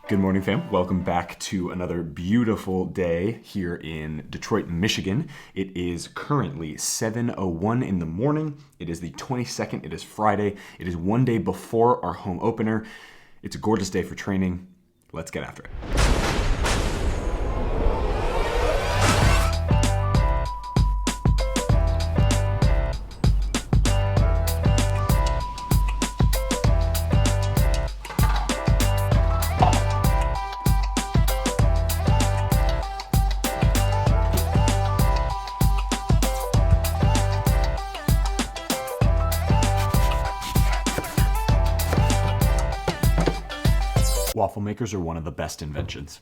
Good morning, fam. Welcome back to another beautiful day here in Detroit, Michigan. It is currently 7:01 in the morning. It is the 22nd. It is Friday. It is one day before our home opener. It's a gorgeous day for training. Let's get after it. Waffle makers are one of the best inventions.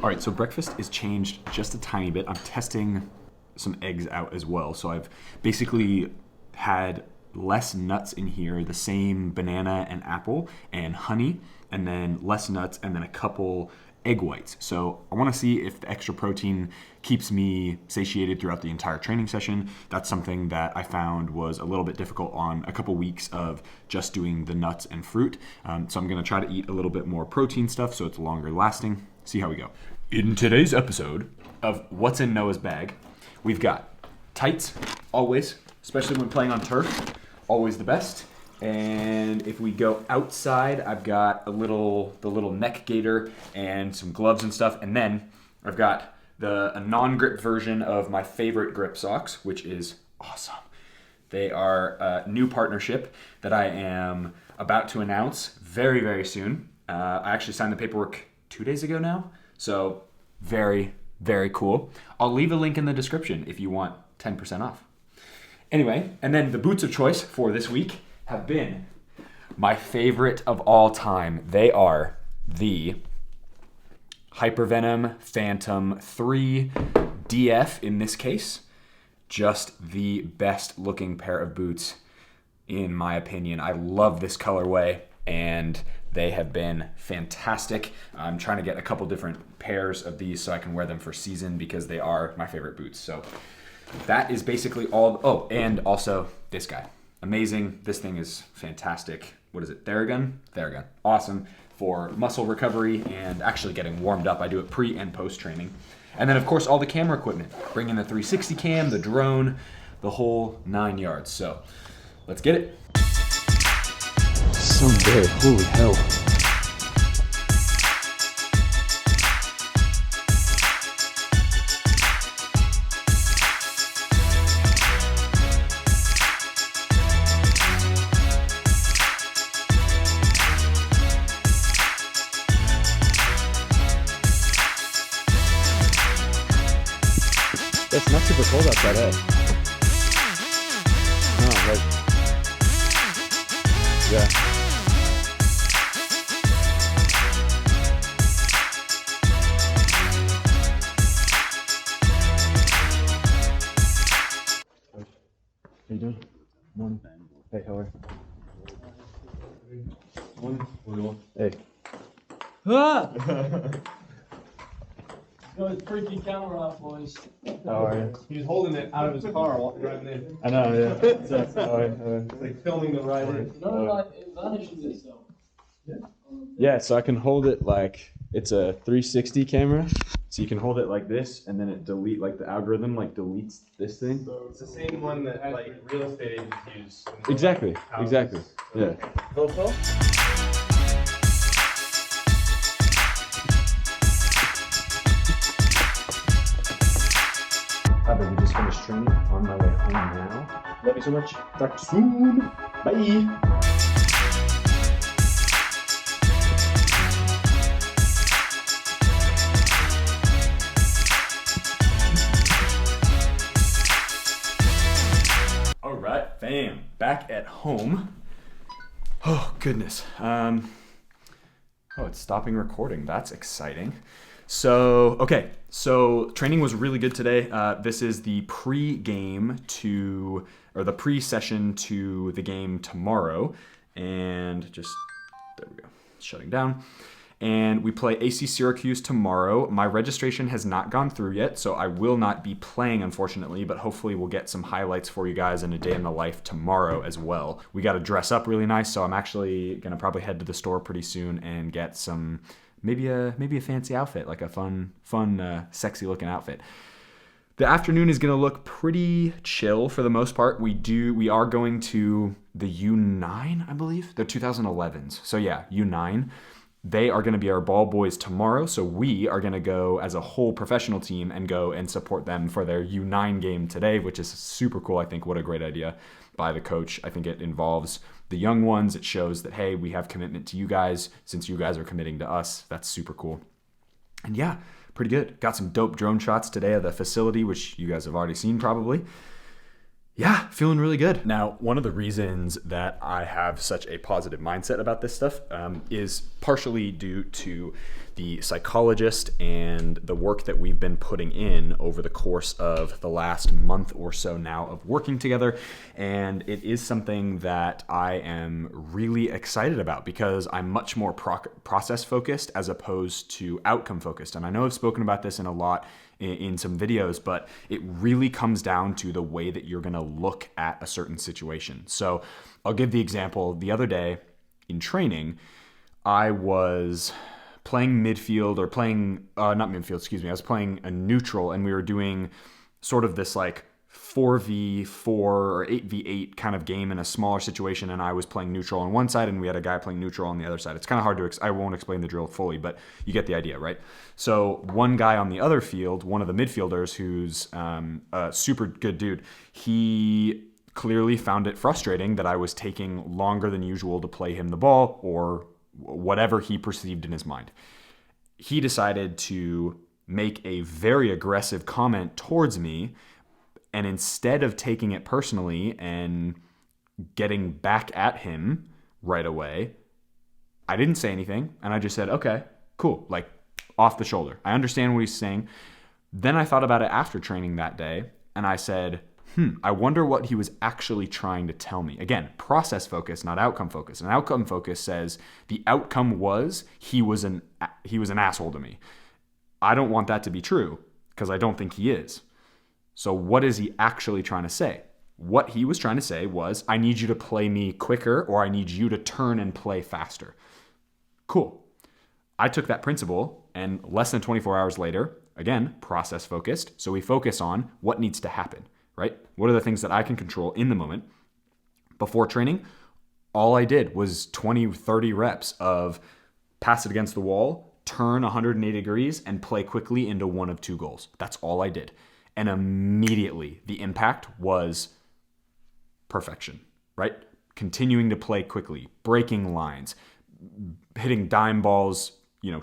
All right, so breakfast is changed just a tiny bit. I'm testing some eggs out as well. So I've basically had less nuts in here, the same banana and apple and honey, and then less nuts and then a couple egg whites. So I want to see if the extra protein keeps me satiated throughout the entire training session. That's something that I found was a little bit difficult on a couple weeks of just doing the nuts and fruit. So I'm going to try to eat a little bit more protein stuff so it's longer lasting. See how we go. In today's episode of What's in Noah's Bag, we've got tights, always, especially when playing on turf, always the best. And if we go outside, I've got the little neck gaiter and some gloves and stuff. And then I've got a non-grip version of my favorite grip socks, which is awesome. They are a new partnership that I am about to announce very, very soon. I actually signed the paperwork 2 days ago now. So very cool. I'll leave a link in the description if you want 10% off. Anyway, and then the boots of choice for this week have been my favorite of all time. They are the Hypervenom Phantom 3 DF in this case. Just the best looking pair of boots in my opinion. I love this colorway and they have been fantastic. I'm trying to get a couple different pairs of these so I can wear them for season because they are my favorite boots. So that is basically all. Oh, and also this guy. Amazing. This thing is fantastic. What is it? Theragun? Theragun. Awesome for muscle recovery and actually getting warmed up. I do it pre and post training. And then of course all the camera equipment. Bring in the 360 cam, the drone, the whole 9 yards. So let's get it. Someday, holy hell. It's not super cold outside, eh? Oh, like, yeah. How you doing? Morning. Hey, how are you? Morning. Hey. Ah! No, it's freaking Cavanaugh, boys. How are you? He's holding it out of his car while driving in. I know, yeah. It's like filming the ride in. No, it vanishes itself. Yeah, so I can hold it like it's a 360 camera. So you can hold it like this, and then it the algorithm deletes this thing. So it's the same one that like real estate agents use. Exactly. Yeah. GoPro? I bet we just finished training. On my way home now. Love you so much. Talk to you soon. Bye. All right, fam. Back at home. Oh, goodness. Oh, it's stopping recording. That's exciting. So training was really good today. This is the pre-game or the pre-session to the game tomorrow. And there we go, shutting down. And we play AC Syracuse tomorrow. My registration has not gone through yet, so I will not be playing, unfortunately, but hopefully we'll get some highlights for you guys in a day in the life tomorrow as well. We got to dress up really nice, so I'm actually going to probably head to the store pretty soon and get some, maybe a fancy outfit, like a fun, sexy looking outfit. The afternoon is going to look pretty chill for the most part. We are going to the U9, I believe. They're 2011s. So yeah, U9. They are going to be our ball boys tomorrow, so we are going to go as a whole professional team and go and support them for their U9 game today, which is super cool. I think what a great idea by the coach. I think it involves the young ones. It shows that, hey, we have commitment to you guys since you guys are committing to us. That's super cool. And yeah, pretty good. Got some dope drone shots today of the facility, which you guys have already seen probably. Yeah, feeling really good. Now, one of the reasons that I have such a positive mindset about this stuff is partially due to the psychologist and the work that we've been putting in over the course of the last month or so now of working together. And it is something that I am really excited about because I'm much more process focused as opposed to outcome focused. And I know I've spoken about this in some videos, but it really comes down to the way that you're going to look at a certain situation. So I'll give the example. The other day in training, I was playing midfield or not midfield, excuse me. I was playing a neutral and we were doing sort of this like 4v4 or 8v8 kind of game in a smaller situation, and I was playing neutral on one side and we had a guy playing neutral on the other side. It's kind of hard to I won't explain the drill fully, but you get the idea, right? So one guy on the other field, one of the midfielders who's a super good dude, he clearly found it frustrating that I was taking longer than usual to play him the ball or whatever he perceived in his mind. He decided to make a very aggressive comment towards me. And instead of taking it personally and getting back at him right away, I didn't say anything. And I just said, okay, cool. Like off the shoulder. I understand what he's saying. Then I thought about it after training that day. And I said, I wonder what he was actually trying to tell me. Again, process focus, not outcome focus. And outcome focus says the outcome was he was an asshole to me. I don't want that to be true because I don't think he is. So what is he actually trying to say? What he was trying to say was, I need you to play me quicker or I need you to turn and play faster. Cool. I took that principle and less than 24 hours later, again, process focused. So we focus on what needs to happen, right? What are the things that I can control in the moment? Before training, all I did was 20, 30 reps of pass it against the wall, turn 180 degrees and play quickly into one of two goals. That's all I did. And immediately the impact was perfection, right? Continuing to play quickly, breaking lines, hitting dime balls,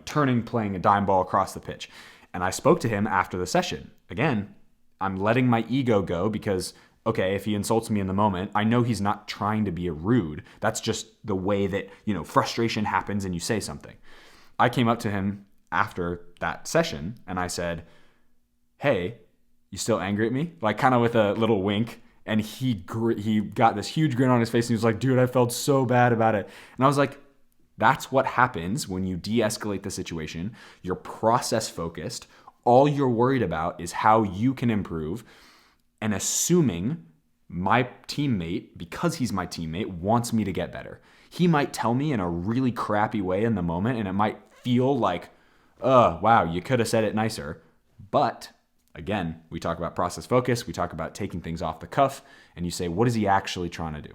turning, playing a dime ball across the pitch. And I spoke to him after the session. Again, I'm letting my ego go because, okay, if he insults me in the moment, I know he's not trying to be rude. That's just the way that, frustration happens and you say something. I came up to him after that session and I said, hey, you still angry at me? Like kind of with a little wink. And he got this huge grin on his face and he was like, dude, I felt so bad about it. And I was like, that's what happens when you de-escalate the situation. You're process focused. All you're worried about is how you can improve. And assuming my teammate, because he's my teammate, wants me to get better. He might tell me in a really crappy way in the moment and it might feel like, oh, wow, you could have said it nicer. But again, we talk about process focus. We talk about taking things off the cuff. And you say, what is he actually trying to do?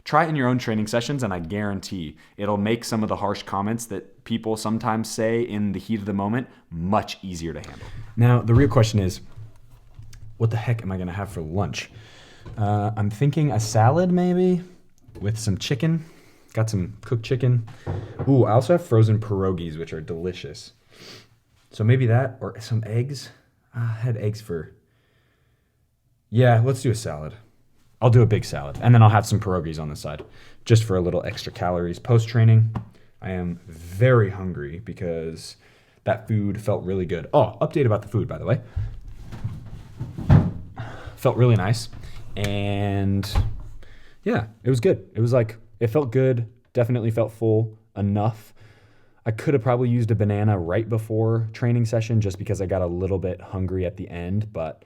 Try it in your own training sessions, and I guarantee it'll make some of the harsh comments that people sometimes say in the heat of the moment much easier to handle. Now, the real question is, what the heck am I going to have for lunch? I'm thinking a salad maybe with some chicken. Got some cooked chicken. Ooh, I also have frozen pierogies, which are delicious. So maybe that or some eggs. I had eggs let's do a salad. I'll do a big salad and then I'll have some pierogies on the side just for a little extra calories post-training. I am very hungry because That food felt really good. Oh, update about the food, by the way. Felt really nice. And yeah, it was good. It was like, it felt good. Definitely felt full enough. I could have probably used a banana right before training session just because I got a little bit hungry at the end, but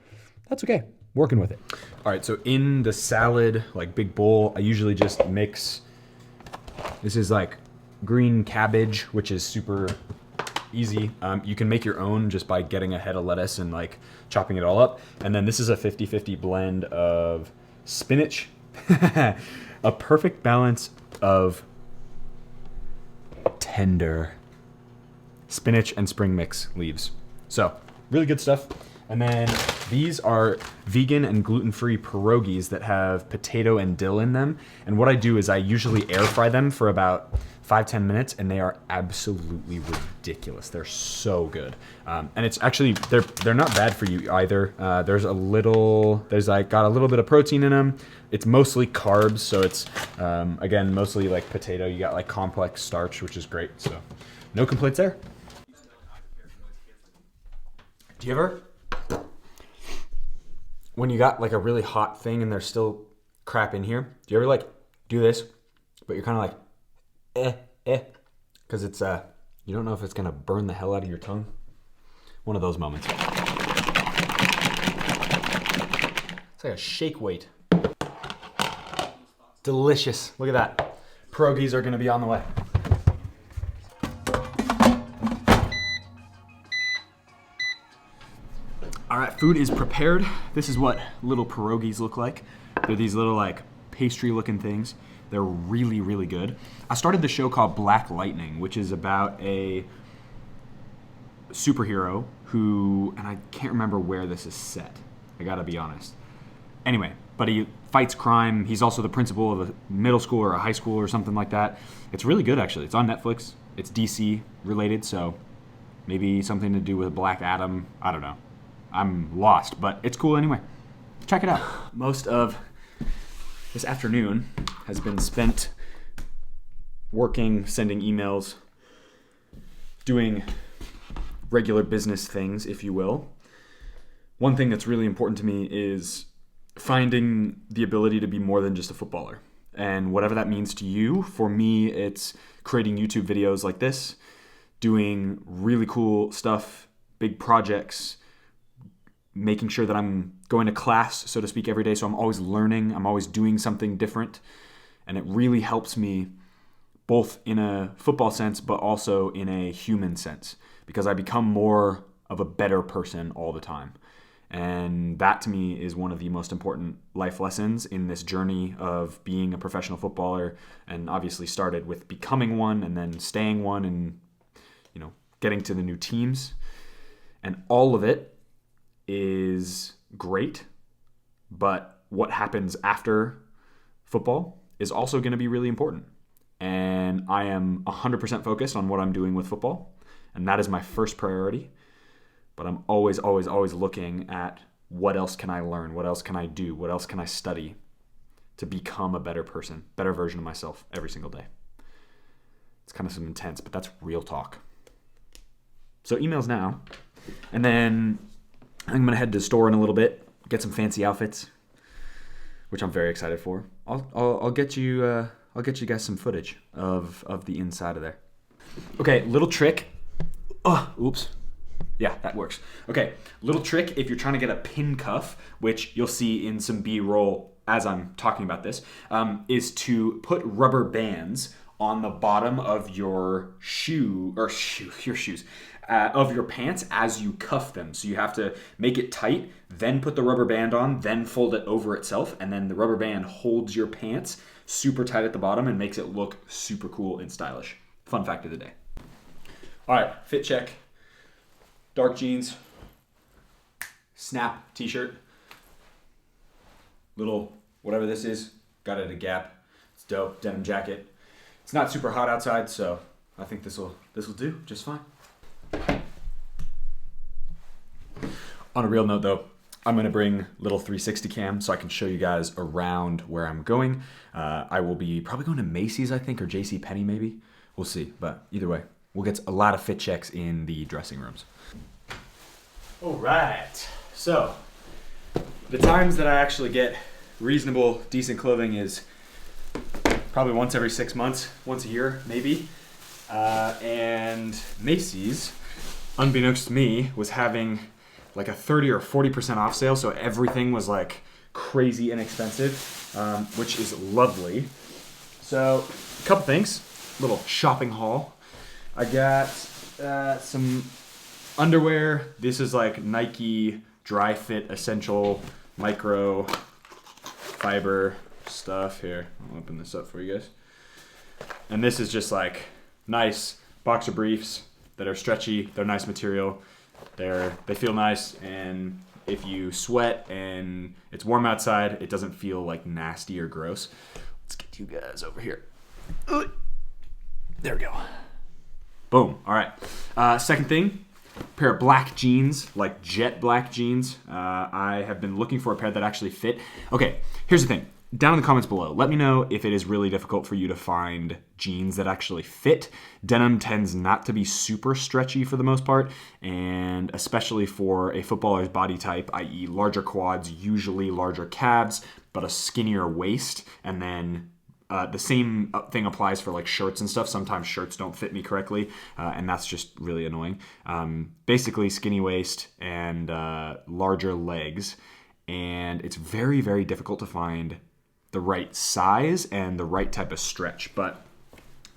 that's okay. Working with it. All right, so in the salad, like big bowl, I usually just mix, this is like green cabbage, which is super easy. You can make your own just by getting a head of lettuce and like chopping it all up. And then this is a 50-50 blend of spinach, a perfect balance of tender spinach and spring mix leaves. So really good stuff. And then these are vegan and gluten-free pierogies that have potato and dill in them. And what I do is I usually air fry them for about 5-10 minutes, and they are absolutely ridiculous. They're so good. And it's actually, they're not bad for you either. There's like got a little bit of protein in them. It's mostly carbs, so it's, again, mostly like potato. You got like complex starch, which is great. So no complaints there. Do you ever, when you got like a really hot thing and there's still crap in here, do you ever like do this, but you're kind of like, because it's, you don't know if it's going to burn the hell out of your tongue? One of those moments. It's like a shake weight. Delicious. Look at that. Pierogies are going to be on the way. All right, food is prepared. This is what little pierogies look like. They're these little like pastry looking things. They're really, really good. I started the show called Black Lightning, which is about a superhero who, and I can't remember where this is set. I gotta be honest. Anyway, but he fights crime. He's also the principal of a middle school or a high school or something like that. It's really good, actually. It's on Netflix. It's DC related, so maybe something to do with Black Adam. I don't know. I'm lost, but it's cool anyway. Check it out. Most of this afternoon has been spent working, sending emails, doing regular business things, if you will. One thing that's really important to me is finding the ability to be more than just a footballer. And whatever that means to you, for me, it's creating YouTube videos like this, doing really cool stuff, big projects, making sure that I'm going to class, so to speak, every day. So I'm always learning. I'm always doing something different. And it really helps me both in a football sense, but also in a human sense, because I become more of a better person all the time. And that to me is one of the most important life lessons in this journey of being a professional footballer, and obviously started with becoming one and then staying one and, you know, getting to the new teams. And all of it is great, but what happens after football is also going to be really important. And I am 100% focused on what I'm doing with football, and that is my first priority. But I'm always, always, always looking at what else can I learn? What else can I do? What else can I study to become a better person, better version of myself every single day? It's kind of some intense, but that's real talk. So emails now, and then I'm going to head to the store in a little bit, get some fancy outfits, which I'm very excited for. I'll get you guys some footage of the inside of there. Okay, little trick. Oh, oops. Yeah, that works. Okay, little trick if you're trying to get a pin cuff, which you'll see in some B-roll as I'm talking about this, is to put rubber bands on the bottom of your your shoes, of your pants as you cuff them. So you have to make it tight, then put the rubber band on, then fold it over itself, and then the rubber band holds your pants super tight at the bottom and makes it look super cool and stylish. Fun fact of the day. All right, fit check. Dark jeans, snap t-shirt, little whatever this is, got it at a Gap. It's dope, denim jacket. It's not super hot outside, so I think this will do just fine. On a real note though, I'm gonna bring little 360 cam so I can show you guys around where I'm going. I will be probably going to Macy's, I think, or JCPenney maybe. We'll see, but either way, we'll get a lot of fit checks in the dressing rooms. All right, so the times that I actually get reasonable, decent clothing is probably once every 6 months, once a year, maybe. And Macy's, unbeknownst to me, was having like a 30 or 40% off sale, so everything was like crazy inexpensive, which is lovely. So, a couple things, little shopping haul. I got some underwear. This is like Nike Dry Fit Essential Micro Fiber stuff. Here, I'll open this up for you guys. And this is just like nice boxer briefs that are stretchy. They're nice material. They feel nice, and if you sweat and it's warm outside, it doesn't feel like nasty or gross. Let's get you guys over here. There we go. Boom. All right. Second thing, pair of black jeans, like jet black jeans. I have been looking for a pair that actually fit. Okay, here's the thing. Down in the comments below, let me know if it is really difficult for you to find jeans that actually fit. Denim tends not to be super stretchy for the most part, and especially for a footballer's body type, i.e. larger quads, usually larger calves, but a skinnier waist. And then the same thing applies for like shirts and stuff. Sometimes shirts don't fit me correctly, and that's just really annoying. Basically skinny waist and larger legs, and it's very, very difficult to find the right size and the right type of stretch. But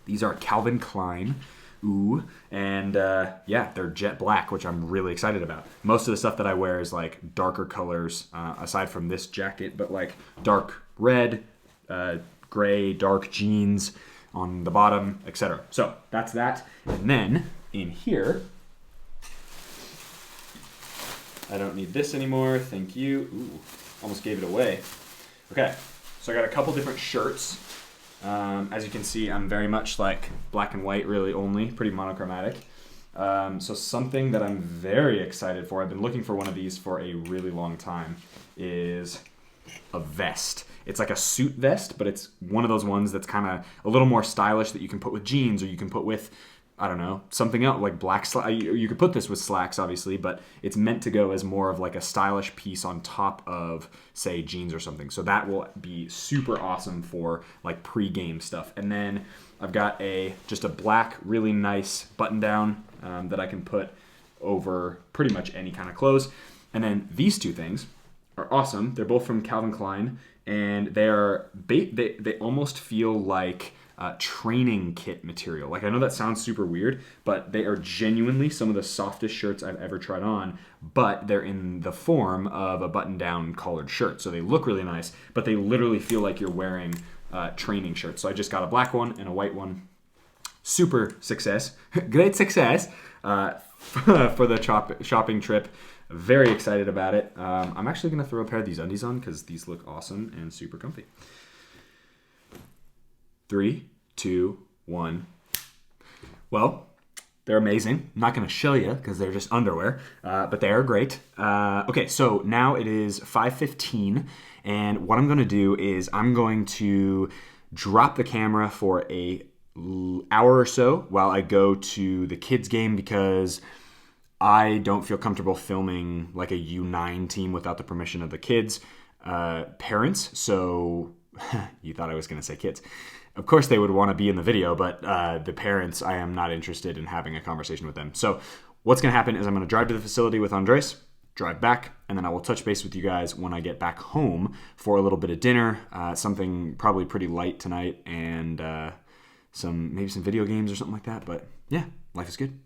these are Calvin Klein. Ooh. And yeah, they're jet black, which I'm really excited about. Most of the stuff that I wear is like darker colors, aside from this jacket, but like dark red, gray, dark jeans on the bottom, etc. So that's that. And then in here, I don't need this anymore. Thank you. Ooh, almost gave it away. Okay. So I got a couple different shirts. As you can see, I'm very much like black and white, really only, pretty monochromatic. So something that I'm very excited for, I've been looking for one of these for a really long time, is a vest. It's like a suit vest, but it's one of those ones that's kind of a little more stylish that you can put with jeans, or you can put with, I don't know, something else like black slacks. You could put this with slacks, obviously, but it's meant to go as more of like a stylish piece on top of, say, jeans or something. So that will be super awesome for like pre-game stuff. And then I've got just a black, really nice button down that I can put over pretty much any kind of clothes. And then these two things are awesome. They're both from Calvin Klein, and they almost feel like training kit material. Like, I know that sounds super weird, but they are genuinely some of the softest shirts I've ever tried on, but they're in the form of a button-down collared shirt. So they look really nice, but they literally feel like you're wearing training shirts. So I just got a black one and a white one. Super success. Great success for the shopping trip. Very excited about it. I'm actually going to throw a pair of these undies on because these look awesome and super comfy. 3, 2, 1. Well, they're amazing. I'm not going to show you because they're just underwear, but they are great. Okay, so now it is 5:15, and what I'm going to do is I'm going to drop the camera for a hour or so while I go to the kids' game, because I don't feel comfortable filming like a U9 team without the permission of the kids' parents. So you thought I was going to say kids. Of course they would want to be in the video, but the parents, I am not interested in having a conversation with them. So what's going to happen is I'm going to drive to the facility with Andres, drive back, and then I will touch base with you guys when I get back home for a little bit of dinner, something probably pretty light tonight, and maybe some video games or something like that. But yeah, life is good.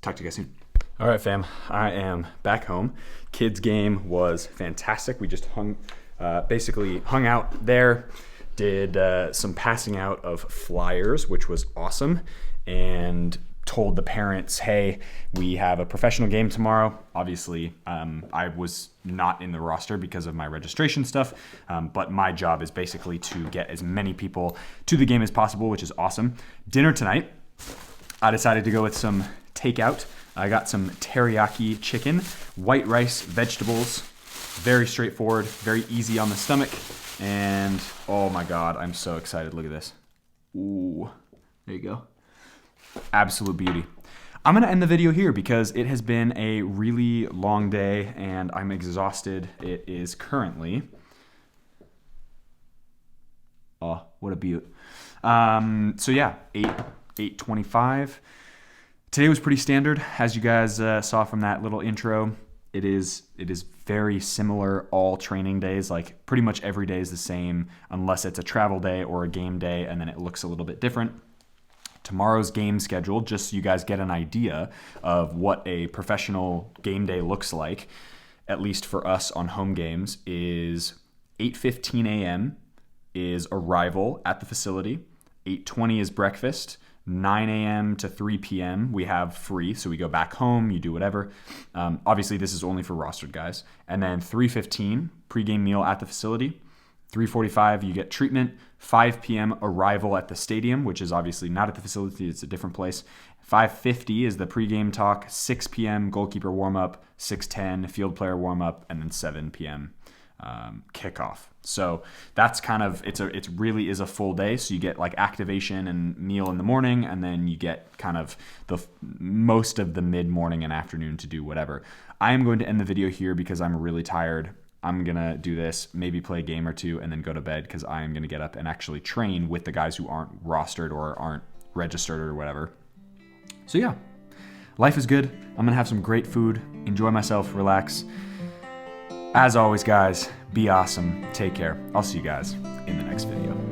Talk to you guys soon. All right, fam, I am back home. Kids game was fantastic. We just basically hung out there. Did some passing out of flyers, which was awesome, and told the parents, hey, we have a professional game tomorrow. Obviously, I was not in the roster because of my registration stuff, but my job is basically to get as many people to the game as possible, which is awesome. Dinner tonight, I decided to go with some takeout. I got some teriyaki chicken, white rice, vegetables, very straightforward, very easy on the stomach. And oh my God, I'm so excited. Look at this. Ooh, there you go. Absolute beauty. I'm going to end the video here because it has been a really long day and I'm exhausted. It is currently... Oh, what a beaut. So yeah, 8:25. Today was pretty standard, as you guys saw from that little intro. It is very similar all training days. Like pretty much every day is the same unless it's a travel day or a game day, and then it looks a little bit different. Tomorrow's game schedule, just so you guys get an idea of what a professional game day looks like, at least for us on home games, is 8:15 a.m. is arrival at the facility. 8:20 is breakfast. 9 a.m. to 3 p.m. we have free, so we go back home, you do whatever. Obviously, this is only for rostered guys. And then 3:15, pregame meal at the facility. 3:45, you get treatment. 5 p.m. arrival at the stadium, which is obviously not at the facility, it's a different place. 5:50 is the pregame talk. 6 p.m. goalkeeper warm-up. 6:10 field player warm-up, and then 7 p.m. Kickoff. So that's kind of, it really is a full day. So you get like activation and meal in the morning, and then you get kind of most of the mid-morning and afternoon to do whatever. I am going to end the video here because I'm really tired. I'm going to do this, maybe play a game or two, and then go to bed because I am going to get up and actually train with the guys who aren't rostered or aren't registered or whatever. So yeah, life is good. I'm going to have some great food, enjoy myself, relax. As always, guys, be awesome. Take care. I'll see you guys in the next video.